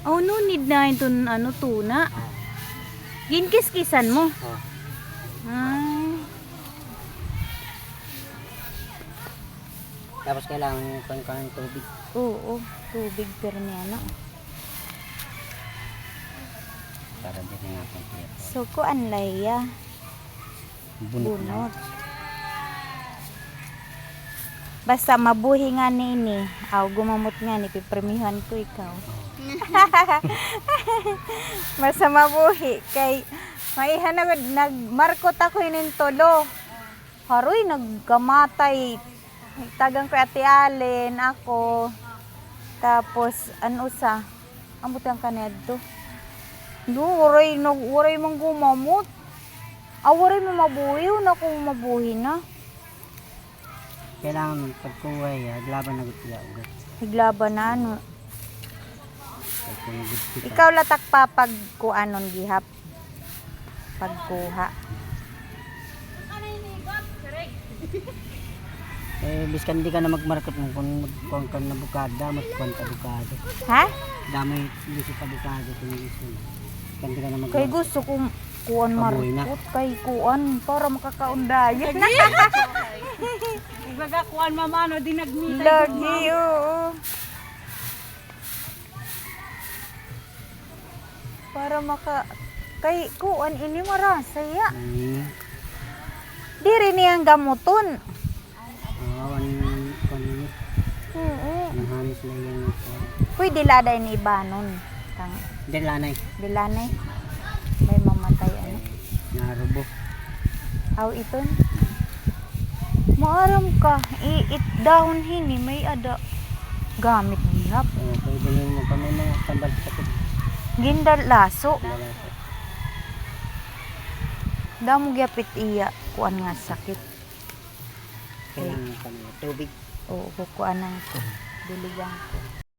Oh, no need na ito ano tuna. Ginkis-kisan mo. Oh. Ay. Tapos kailangan kunin ka ng tubig. Oo, tubig pero niya ano. Para din nga kompleto. So kuan laya. Bunot lang. Bunot. Basta mabuhi nga nini. Aw gumamot nga ni pipremihan ko ikaw. Basta mabuhi kay maihan na nagmarkot ako inin tolo. Haroy nagkamatay. Tagang ko Ate Allen ako. Tapos ano sa ambot ang kanedto. Do uray mang gumamot. Awaray mo mabuhi na kung mabuhi na. Kailangan pagkuha aglaban na gutya ugat. Higlaban na ano. Kung good kita. Ikaw latak pa pagkuanon gihap. Pagkuha. Biskan di ka na magmarket mo kung magkuhan ka na bukada, magkuhan ka bukado. Ha? Damay gusto ka bukado kung gusto mo. Biskan di ka na Kay magmarket. gusto kong kuan Mabuhi na. markot kay kuan para makakaundayan. Gagakuan mamano din nagmitay. Lagi oo. Para kay kuan ini marasaya. Diri niyang gamuton. Oo. Nahanis na yan. Pwede laday ni ibanon. Tang Dilanay. dilanay. May mamatay ano. Narubo. Aw iton. Maaram ka, iit dahon hini may ada gamit gihap. Pwede nyo mo pa may mga tambal sakit. Gindal laso. Lalaki. Damo gyapit iya kuan nga sakit. Kailangan ka ng tubig. Oo, kukuanan ko. Diligang ko.